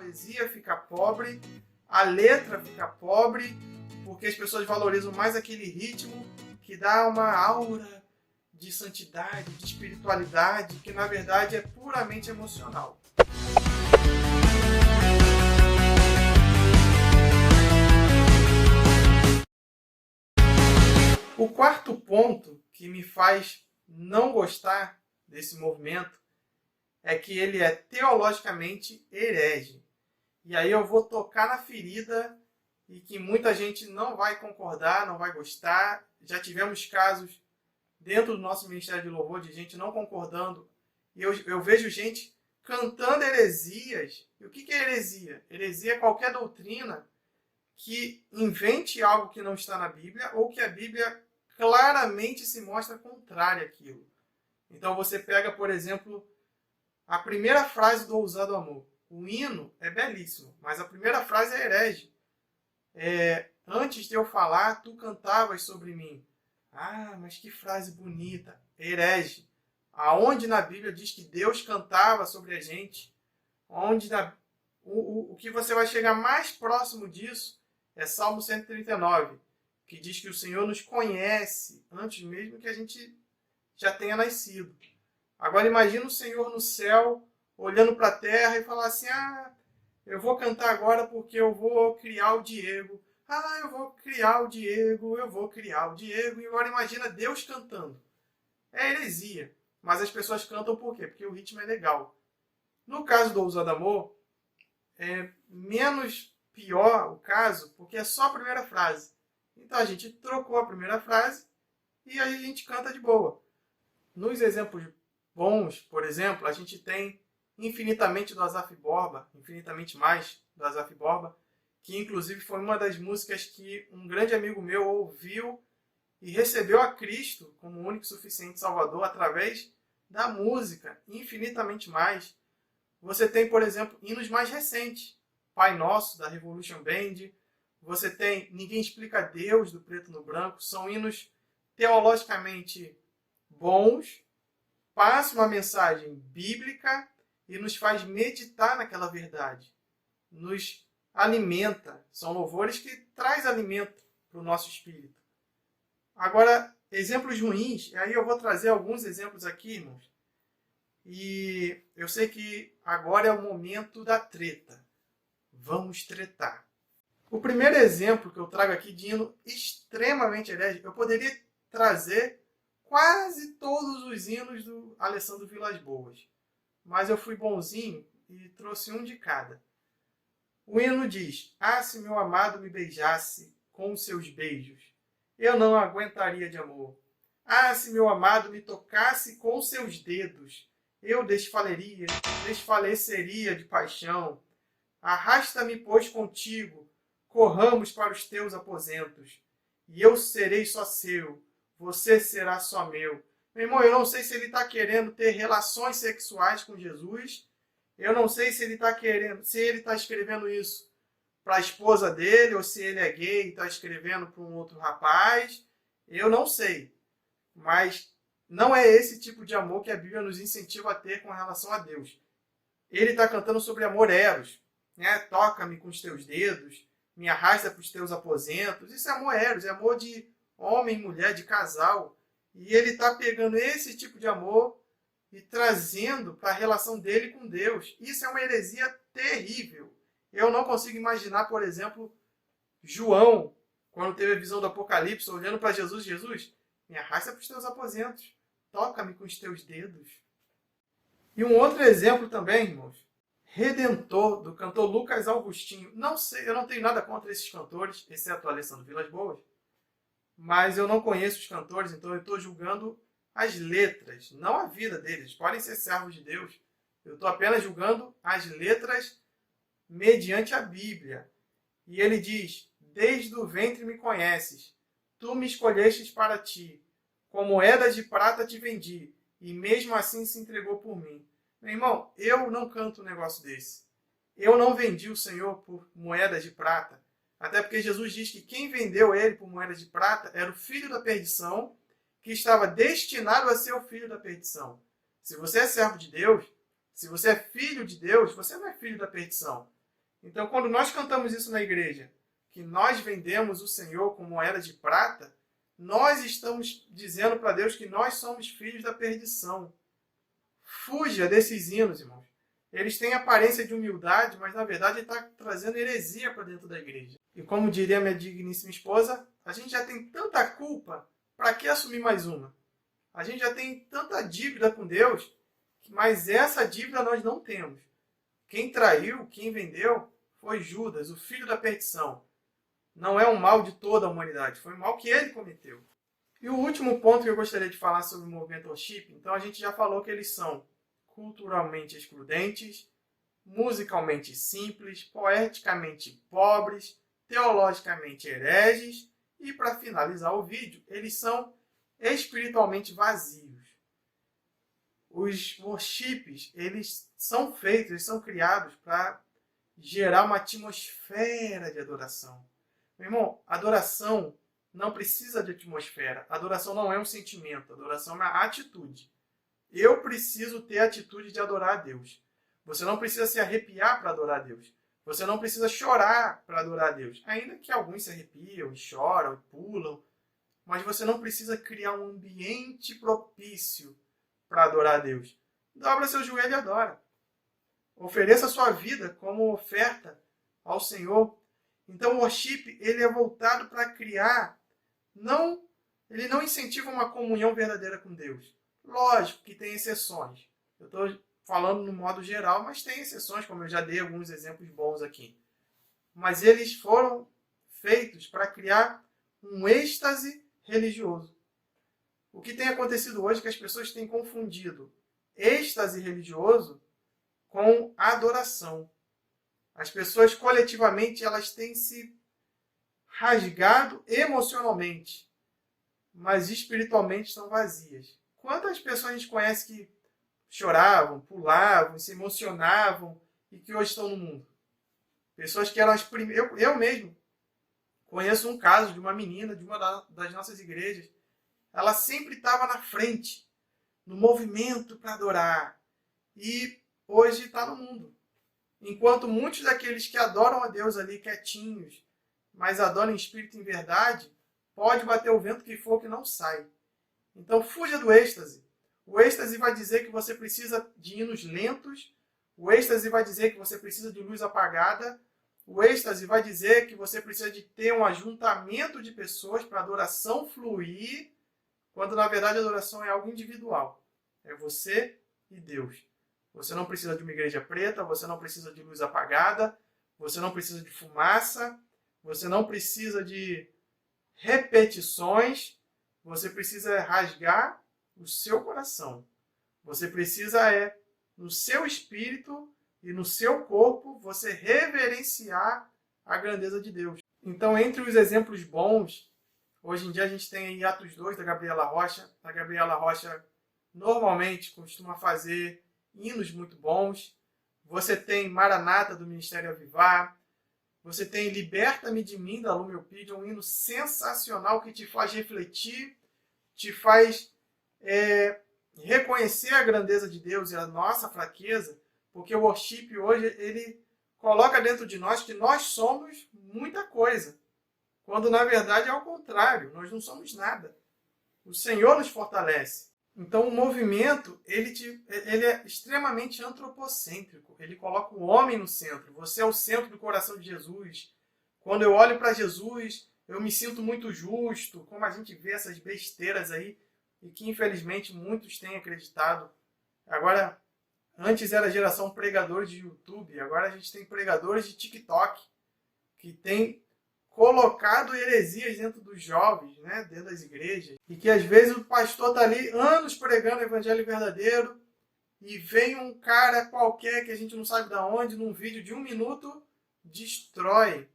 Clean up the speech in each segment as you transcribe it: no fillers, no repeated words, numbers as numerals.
poesia fica pobre, a letra fica pobre, porque as pessoas valorizam mais aquele ritmo que dá uma aura de santidade, de espiritualidade, que na verdade é puramente emocional. O quarto ponto que me faz não gostar desse movimento é que ele é teologicamente herege. E aí eu vou tocar na ferida e que muita gente não vai concordar, não vai gostar. Já tivemos casos dentro do nosso Ministério de Louvor de gente não concordando. E eu vejo gente cantando heresias. E o que é heresia? Heresia é qualquer doutrina que invente algo que não está na Bíblia ou que a Bíblia claramente se mostra contrária àquilo. Então você pega, por exemplo, a primeira frase do Ousado Amor. O hino é belíssimo, mas a primeira frase é herege. Antes de eu falar, tu cantavas sobre mim. Ah, mas que frase bonita. Herege. Aonde na Bíblia diz que Deus cantava sobre a gente? O que você vai chegar mais próximo disso é Salmo 139, que diz que o Senhor nos conhece antes mesmo que a gente já tenha nascido. Agora imagina o Senhor no céu, olhando para a terra e falar assim, eu vou cantar agora porque eu vou criar o Diego. Eu vou criar o Diego, eu vou criar o Diego. E agora imagina Deus cantando. É heresia. Mas as pessoas cantam por quê? Porque o ritmo é legal. No caso do Ousado Amor, é menos pior o caso, porque é só a primeira frase. Então a gente trocou a primeira frase e aí a gente canta de boa. Nos exemplos bons, por exemplo, a gente tem Infinitamente do Asaf Borba, Infinitamente Mais do Asaf Borba, que inclusive foi uma das músicas que um grande amigo meu ouviu e recebeu a Cristo como único e suficiente Salvador através da música Infinitamente Mais. Você tem, por exemplo, hinos mais recentes, Pai Nosso, da Revolution Band. Você tem Ninguém Explica Deus, do Preto no Branco. São hinos teologicamente bons, passam uma mensagem bíblica e nos faz meditar naquela verdade. Nos alimenta. São louvores que traz alimento para o nosso espírito. Agora, exemplos ruins, aí eu vou trazer alguns exemplos aqui, irmãos. E eu sei que agora é o momento da treta. Vamos tretar. O primeiro exemplo que eu trago aqui de hino extremamente herege, eu poderia trazer quase todos os hinos do Alessandro Vilas Boas. Mas eu fui bonzinho e trouxe um de cada. O hino diz, se meu amado me beijasse com os seus beijos, eu não aguentaria de amor. Se meu amado me tocasse com os seus dedos, eu desfaleceria de paixão. Arrasta-me, pois, contigo, corramos para os teus aposentos, e eu serei só seu, você será só meu. Meu irmão, eu não sei se ele está querendo ter relações sexuais com Jesus, eu não sei se ele está escrevendo isso para a esposa dele, ou se ele é gay e está escrevendo para um outro rapaz, eu não sei. Mas não é esse tipo de amor que a Bíblia nos incentiva a ter com relação a Deus. Ele está cantando sobre amor eros. Toca-me com os teus dedos, me arrasta para os teus aposentos. Isso é amor eros, é amor de homem e mulher, de casal. E ele está pegando esse tipo de amor e trazendo para a relação dele com Deus. Isso é uma heresia terrível. Eu não consigo imaginar, por exemplo, João, quando teve a visão do Apocalipse, olhando para Jesus, Jesus, me arrasta para os teus aposentos, toca-me com os teus dedos. E um outro exemplo também, irmãos, Redentor, do cantor Lucas Augustinho. Não sei, eu não tenho nada contra esses cantores, exceto o Alessandro Vilas Boas, mas eu não conheço os cantores, então eu estou julgando as letras, não a vida deles. Podem ser servos de Deus. Eu estou apenas julgando as letras mediante a Bíblia. E ele diz, desde o ventre me conheces, tu me escolhestes para ti, com moedas de prata te vendi, e mesmo assim se entregou por mim. Meu irmão, eu não canto um negócio desse. Eu não vendi o Senhor por moedas de prata. Até porque Jesus diz que quem vendeu ele por moedas de prata era o filho da perdição, que estava destinado a ser o filho da perdição. Se você é servo de Deus, se você é filho de Deus, você não é filho da perdição. Então, quando nós cantamos isso na igreja, que nós vendemos o Senhor com moeda de prata, nós estamos dizendo para Deus que nós somos filhos da perdição. Fuja desses hinos, irmãos. Eles têm aparência de humildade, mas na verdade ele está trazendo heresia para dentro da igreja. E como diria minha digníssima esposa, a gente já tem tanta culpa, para que assumir mais uma? A gente já tem tanta dívida com Deus, mas essa dívida nós não temos. Quem traiu, quem vendeu, foi Judas, o filho da perdição. Não é um mal de toda a humanidade, foi um mal que ele cometeu. E o último ponto que eu gostaria de falar sobre o movimento worship, então a gente já falou que eles são culturalmente excludentes, musicalmente simples, poeticamente pobres, teologicamente hereges e, para finalizar o vídeo, eles são espiritualmente vazios. Os worships, eles são feitos, eles são criados para gerar uma atmosfera de adoração. Meu irmão, adoração não precisa de atmosfera. Adoração não é um sentimento, adoração é uma atitude. Eu preciso ter a atitude de adorar a Deus. Você não precisa se arrepiar para adorar a Deus. Você não precisa chorar para adorar a Deus. Ainda que alguns se arrepiam e choram e pulam, mas você não precisa criar um ambiente propício para adorar a Deus. Dobra seu joelho e adora. Ofereça a sua vida como oferta ao Senhor. Então o worship ele é voltado para criar, ele não incentiva uma comunhão verdadeira com Deus. Lógico que tem exceções. Eu estou falando no modo geral, mas tem exceções, como eu já dei alguns exemplos bons aqui. Mas eles foram feitos para criar um êxtase religioso. O que tem acontecido hoje é que as pessoas têm confundido êxtase religioso com adoração. As pessoas coletivamente elas têm se rasgado emocionalmente, mas espiritualmente estão vazias. Quantas pessoas a gente conhece que choravam, pulavam, se emocionavam e que hoje estão no mundo? Pessoas que eram as primeiras. Eu mesmo conheço um caso de uma menina de uma das nossas igrejas. Ela sempre estava na frente, no movimento para adorar. E hoje está no mundo. Enquanto muitos daqueles que adoram a Deus ali quietinhos, mas adoram em espírito e em verdade, pode bater o vento que for que não sai. Então fuja do êxtase. O êxtase vai dizer que você precisa de hinos lentos. O êxtase vai dizer que você precisa de luz apagada. O êxtase vai dizer que você precisa de ter um ajuntamento de pessoas para a adoração fluir, quando na verdade a adoração é algo individual. É você e Deus. Você não precisa de uma igreja preta, você não precisa de luz apagada, você não precisa de fumaça, você não precisa de repetições, você precisa rasgar o seu coração. Você precisa no seu espírito e no seu corpo, você reverenciar a grandeza de Deus. Então, entre os exemplos bons, hoje em dia a gente tem aí Atos 2 da Gabriela Rocha. A Gabriela Rocha normalmente costuma fazer hinos muito bons. Você tem Maranata do Ministério Avivar. Você tem Liberta-me de mim da Lume Opídio, um hino sensacional que te faz refletir, te faz reconhecer a grandeza de Deus e a nossa fraqueza, porque o worship hoje ele coloca dentro de nós que nós somos muita coisa, quando na verdade é ao contrário, nós não somos nada. O Senhor nos fortalece. Então o movimento ele é extremamente antropocêntrico. Ele coloca o homem no centro. Você é o centro do coração de Jesus. Quando eu olho para Jesus, eu me sinto muito justo, como a gente vê essas besteiras aí, e que infelizmente muitos têm acreditado. Agora, antes era a geração pregadores de YouTube, agora a gente tem pregadores de TikTok, que tem colocado heresias dentro dos jovens, né, dentro das igrejas, e que às vezes o pastor está ali anos pregando o evangelho verdadeiro e vem um cara qualquer que a gente não sabe de onde, num vídeo de 1 minuto, destrói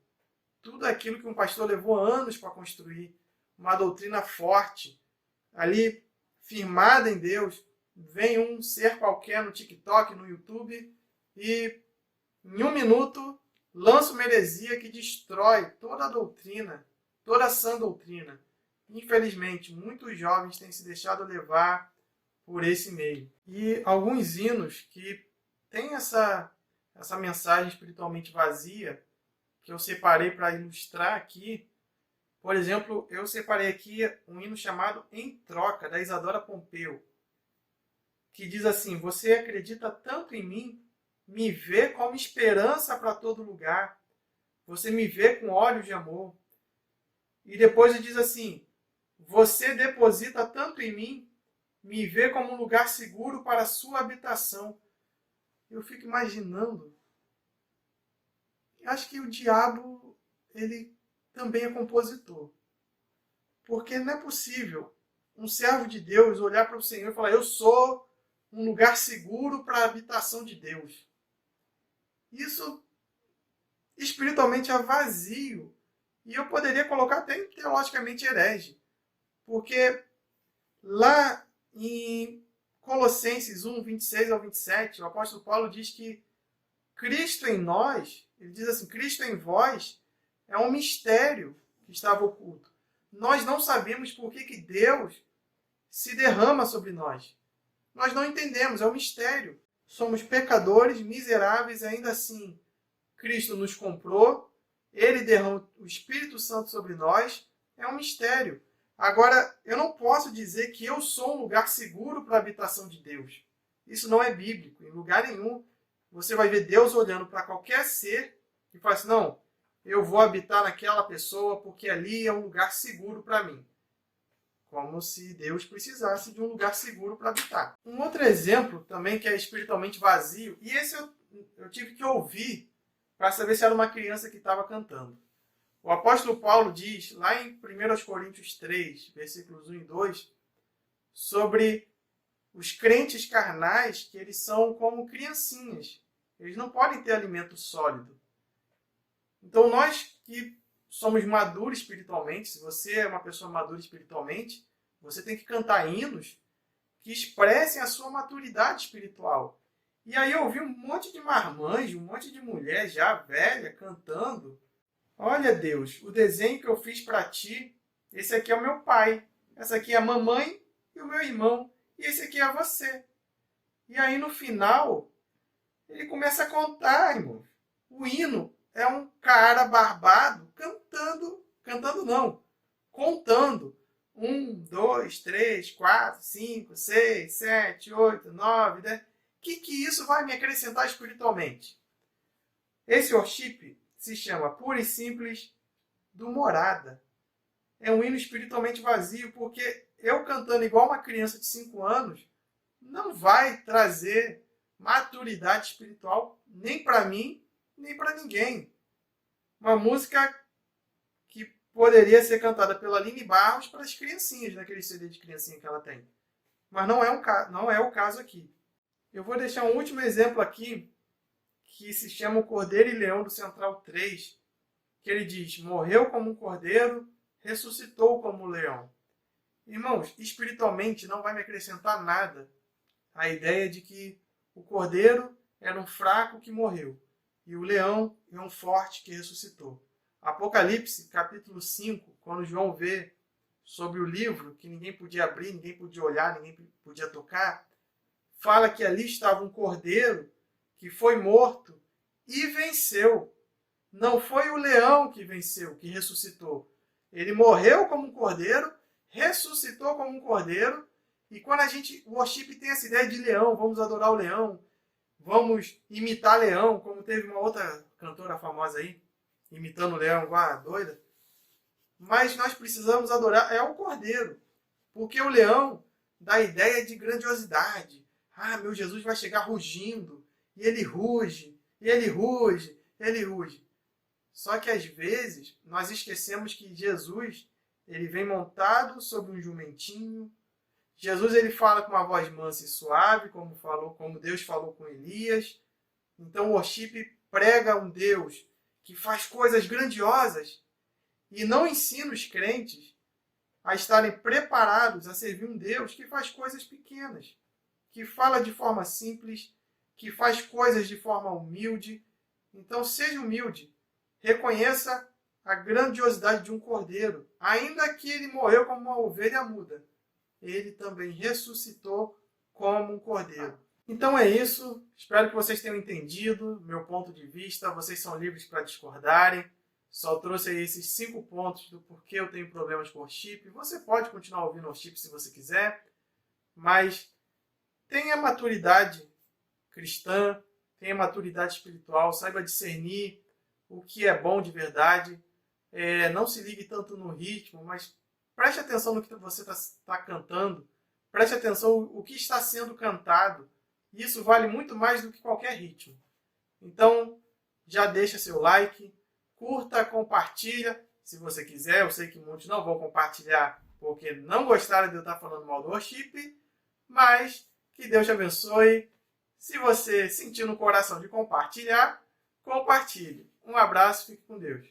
tudo aquilo que um pastor levou anos para construir, uma doutrina forte, ali firmada em Deus. Vem um ser qualquer no TikTok, no YouTube, e em 1 minuto lança uma heresia que destrói toda a doutrina, toda a sã doutrina. Infelizmente, muitos jovens têm se deixado levar por esse meio. E alguns hinos que têm essa essa mensagem espiritualmente vazia, que eu separei para ilustrar aqui. Por exemplo, eu separei aqui um hino chamado Em Troca, da Isadora Pompeu, que diz assim: você acredita tanto em mim, me vê como esperança para todo lugar, você me vê com olhos de amor. E depois ele diz assim: você deposita tanto em mim, me vê como um lugar seguro para a sua habitação. Eu fico imaginando, acho que o diabo, ele também é compositor. Porque não é possível um servo de Deus olhar para o Senhor e falar: eu sou um lugar seguro para a habitação de Deus. Isso espiritualmente é vazio. E eu poderia colocar até teologicamente herege. Porque lá em Colossenses 1, 26 ao 27, o apóstolo Paulo diz que Cristo em nós, ele diz assim: Cristo em vós é um mistério que estava oculto. Nós não sabemos por que Deus se derrama sobre nós. Nós não entendemos, é um mistério. Somos pecadores, miseráveis, e ainda assim Cristo nos comprou, Ele derrama o Espírito Santo sobre nós, é um mistério. Agora, eu não posso dizer que eu sou um lugar seguro para a habitação de Deus. Isso não é bíblico. Em lugar nenhum você vai ver Deus olhando para qualquer ser e falar assim: não, eu vou habitar naquela pessoa porque ali é um lugar seguro para mim. Como se Deus precisasse de um lugar seguro para habitar. Um outro exemplo também que é espiritualmente vazio, e esse eu tive que ouvir para saber se era uma criança que estava cantando. O apóstolo Paulo diz, lá em 1 Coríntios 3, versículos 1 e 2, sobre os crentes carnais, que eles são como criancinhas. Eles não podem ter alimento sólido. Então nós que somos maduros espiritualmente, se você é uma pessoa madura espiritualmente, você tem que cantar hinos que expressem a sua maturidade espiritual. E aí eu ouvi um monte de marmanjo, um monte de mulher já velha cantando: olha Deus, o desenho que eu fiz para ti, esse aqui é o meu pai, essa aqui é a mamãe e o meu irmão, e esse aqui é você. E aí no final, ele começa a contar, irmão. O hino é um cara barbado cantando não, contando. 1, 2, 3, 4, 5, 6, 7, 8, 9, 10. O que isso vai me acrescentar espiritualmente? Esse worship se chama pura e simples do Morada. É um hino espiritualmente vazio, porque eu cantando igual uma criança de 5 anos não vai trazer maturidade espiritual nem para mim, nem para ninguém. Uma música que poderia ser cantada pela Aline Barros para as criancinhas, naquele CD de criancinha que ela tem. Mas não é o caso aqui. Eu vou deixar um último exemplo aqui, que se chama O Cordeiro e Leão do Central 3, que ele diz: morreu como um cordeiro, ressuscitou como um leão. Irmãos, espiritualmente não vai me acrescentar nada a ideia de que o cordeiro era um fraco que morreu e o leão é um forte que ressuscitou. Apocalipse, capítulo 5, quando João vê sobre o livro que ninguém podia abrir, ninguém podia olhar, ninguém podia tocar, fala que ali estava um cordeiro que foi morto e venceu. Não foi o leão que venceu, que ressuscitou. Ele morreu como um cordeiro, ressuscitou como um cordeiro. E quando o worship tem essa ideia de leão, vamos adorar o leão, vamos imitar leão, como teve uma outra cantora famosa aí, imitando o leão igual a doida. Mas nós precisamos adorar o cordeiro, porque o leão dá a ideia de grandiosidade. Ah, meu Jesus vai chegar rugindo, e ele ruge, e ele ruge, ele ruge. Só que às vezes nós esquecemos que Jesus, ele vem montado sobre um jumentinho. Jesus, ele fala com uma voz mansa e suave, como Deus falou com Elias. Então o worship prega um Deus que faz coisas grandiosas e não ensina os crentes a estarem preparados a servir um Deus que faz coisas pequenas, que fala de forma simples, que faz coisas de forma humilde. Então seja humilde. Reconheça a grandiosidade de um cordeiro. Ainda que ele morreu como uma ovelha muda, ele também ressuscitou como um cordeiro. Então é isso. Espero que vocês tenham entendido meu ponto de vista. Vocês são livres para discordarem. Só trouxe aí esses 5 pontos do porquê eu tenho problemas com worship. Você pode continuar ouvindo worship se você quiser, mas tenha maturidade cristã, tenha maturidade espiritual, saiba discernir o que é bom de verdade. Não se ligue tanto no ritmo, mas preste atenção no que você está cantando. Preste atenção no que está sendo cantado. Isso vale muito mais do que qualquer ritmo. Então, já deixa seu like, curta, compartilha, se você quiser. Eu sei que muitos não vão compartilhar porque não gostaram de eu estar falando mal do worship, mas que Deus te abençoe. Se você sentir no coração de compartilhar, compartilhe. Um abraço, fique com Deus.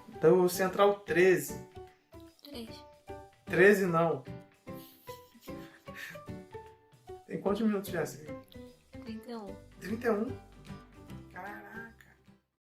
Então, Central 13. 13 não. Tem quantos minutos já? 31. 31?